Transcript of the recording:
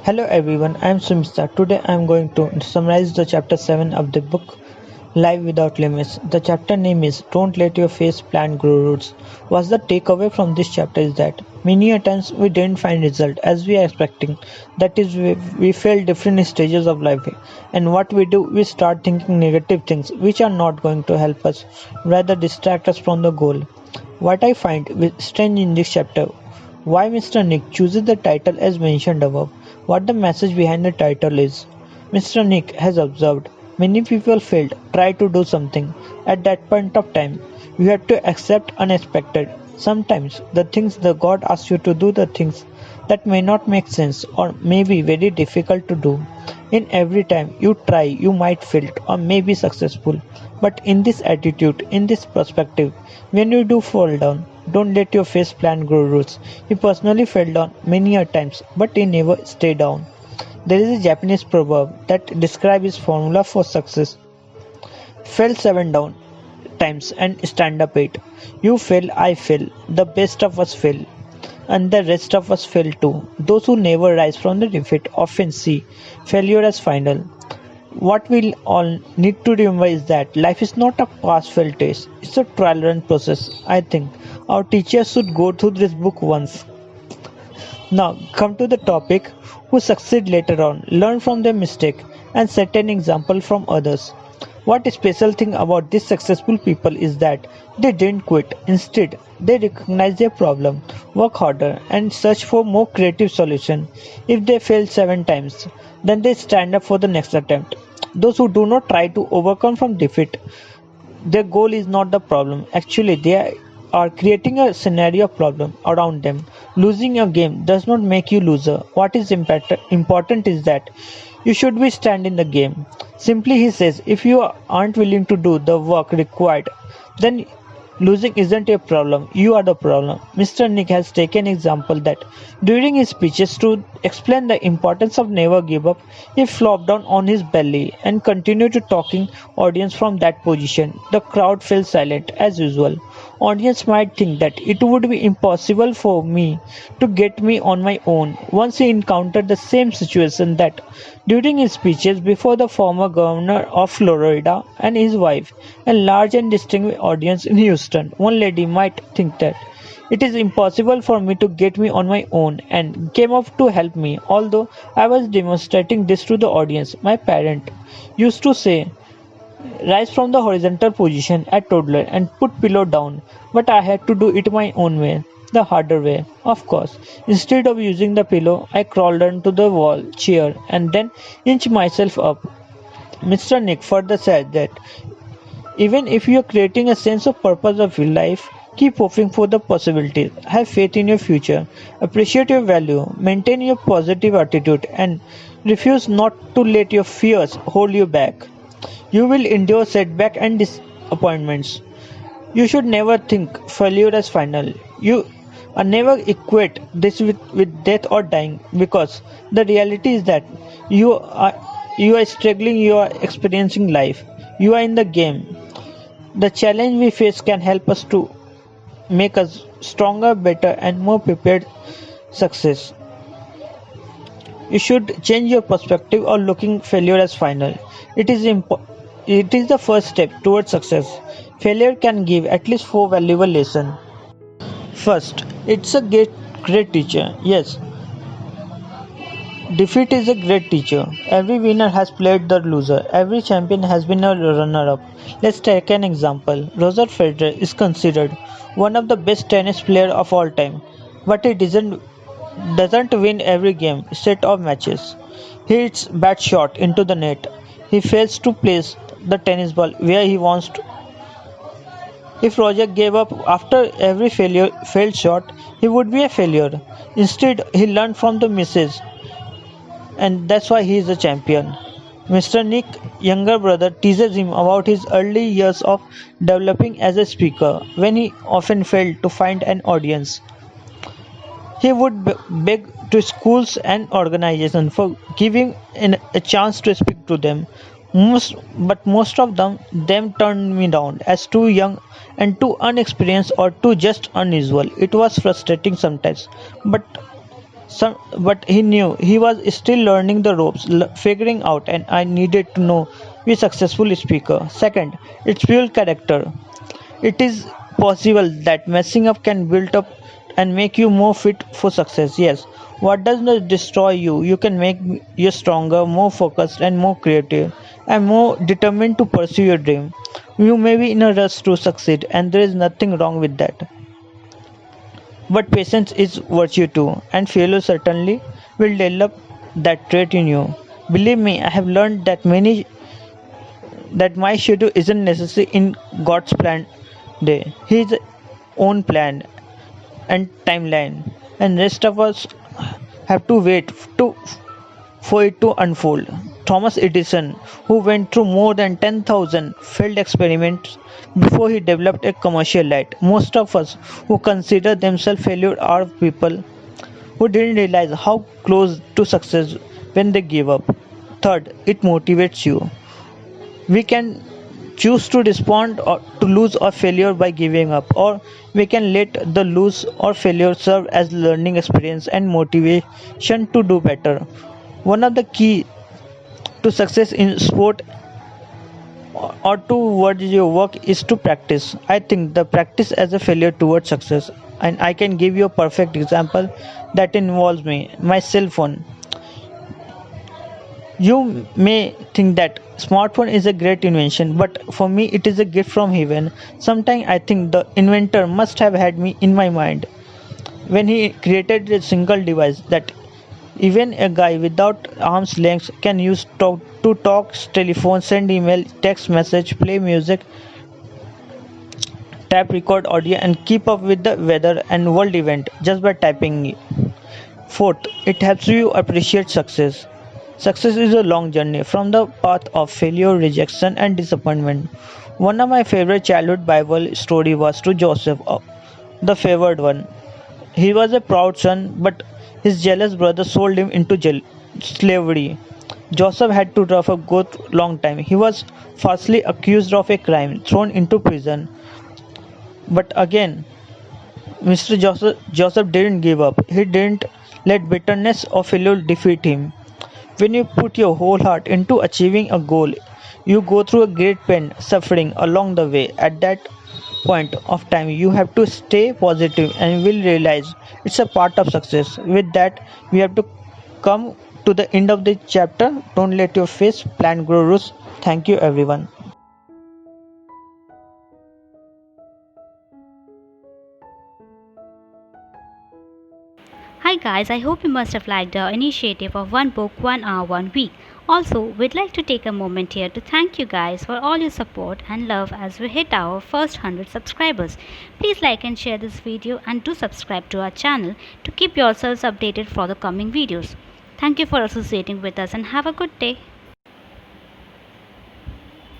Hello everyone, I am Sumista. Today I am going to summarize the chapter 7 of the book Life Without Limits. The chapter name is Don't Let Your Face Plant Grow Roots. What's the takeaway from this chapter is that many a times we didn't find result as we are expecting. That is, we fail different stages of life. And what we do, we start thinking negative things which are not going to help us, rather distract us from the goal. What I find strange in this chapter, why Mr. Nick chooses the title as mentioned above, what the message behind the title is. Mr. Nick has observed many people failed, try to do something. At that point of time, you have to accept unexpected. Sometimes the things the God asks you to do, the things that may not make sense or may be very difficult to do. In every time you try, you might fail or may be successful. But in this attitude, in this perspective, when you do fall down, don't let your face plant grow roots. He personally fell down many a times, but he never stayed down. There is a Japanese proverb that describes his formula for success. Fail 7 times and stand up 8. You fail, I fail. The best of us fail. And the rest of us fail too. Those who never rise from the defeat often see failure as final. What we all need to remember is that life is not a pass fail test, it's a trial run process. I think our teachers should go through this book once. Now, come to the topic who succeed later on, learn from their mistake, and set an example from others. What special thing about these successful people is that they didn't quit. Instead, they recognize their problem, work harder, and search for more creative solution. If they fail 7 times, then they stand up for the next attempt. Those who do not try to overcome from defeat, their goal is not the problem. Actually, they are creating a scenario problem around them. Losing a game does not make you loser. What is important is that you should be stand in the game. Simply he says if you aren't willing to do the work required, then losing isn't a problem, you are the problem. Mr. Nick has taken example that during his speeches to explain the importance of never give up, he flopped down on his belly and continued to talking audience from that position. The crowd fell silent as usual. Audience might think that it would be impossible for me to get me on my own. Once he encountered the same situation that during his speeches before the former governor of Florida and his wife, a large and distinguished audience in Houston, one lady might think that it is impossible for me to get me on my own and came up to help me. Although I was demonstrating this to the audience, my parent used to say rise from the horizontal position at toddler and put pillow down, but I had to do it my own way, the harder way, of course. Instead of using the pillow, I crawled onto the wall chair and then inched myself up. Mr. Nick further said that even if you are creating a sense of purpose of your life, keep hoping for the possibilities. Have faith in your future. Appreciate your value. Maintain your positive attitude and refuse not to let your fears hold you back. You will endure setback and disappointments. You should never think failure as final. You never equate this with death or dying because the reality is that you are you are struggling, you are experiencing life. You are in the game. The challenge we face can help us to make us stronger, better and more prepared success. You should change your perspective or looking failure as final. It is the first step towards success. Failure can give at least 4 valuable lessons. First, it's a great teacher. Yes, defeat is a great teacher. Every winner has played the loser. Every champion has been a runner-up. Let's take an example. Roger Federer is considered one of the best tennis players of all time, but he doesn't win every game, set of matches. He hits bad shot into the net. He fails to place the tennis ball where he wants to. If Roger gave up after every failed shot, he would be a failure. Instead, he learned from the misses, and that's why he is a champion. Mr. Nick's younger brother teases him about his early years of developing as a speaker. When he often failed to find an audience, he would beg to schools and organizations for giving a chance to speak to them. Most of them turned me down as too young and too unexperienced or too just unusual. It was frustrating sometimes, but But he knew he was still learning the ropes, figuring out, and I needed to know be a successful speaker. Second, it's build character. It is possible that messing up can build up and make you more fit for success. Yes, what does not destroy you, you can make you stronger, more focused, and more creative, and more determined to pursue your dream. You may be in a rush to succeed, and there is nothing wrong with that. But patience is virtue too, and failure certainly will develop that trait in you. Believe me, I have learned that my schedule isn't necessary in God's plan day. His own plan and timeline, and rest of us have to wait for it to unfold. Thomas Edison, who went through more than 10,000 failed experiments before he developed a commercial light. Most of us who consider themselves failure are people who didn't realize how close to success when they give up. Third, it motivates you. We can choose to respond or to lose or failure by giving up, or we can let the lose or failure serve as learning experience and motivation to do better. One of the key to success in sport or towards your work is to practice. I think the practice as a failure towards success, and I can give you a perfect example that involves me, my cell phone. You may think that smartphone is a great invention, but for me it is a gift from heaven. Sometimes I think the inventor must have had me in my mind when he created a single device that even a guy without arm's length can use to talk, telephone, send email, text message, play music, tap record audio, and keep up with the weather and world event just by typing it. Fourth, it helps you appreciate success. Success is a long journey from the path of failure, rejection, and disappointment. One of my favorite childhood Bible story was to Joseph, the favored one. He was a proud son, but his jealous brother sold him into slavery. Joseph had to tough a good long time. He was falsely accused of a crime, thrown into prison. But again, Mr. Joseph didn't give up. He didn't let bitterness or failure defeat him. When you put your whole heart into achieving a goal, you go through a great pain, suffering along the way. At that point of time, you have to stay positive and will realize it's a part of success. With that, we have to come to the end of the chapter. Don't let your face plan grow roots. Thank you, everyone. Hi guys, I hope you must have liked our initiative of one book, 1 hour, 1 week. Also, we'd like to take a moment here to thank you guys for all your support and love as we hit our first 100 subscribers. Please like and share this video and do subscribe to our channel to keep yourselves updated for the coming videos. Thank you for associating with us and have a good day.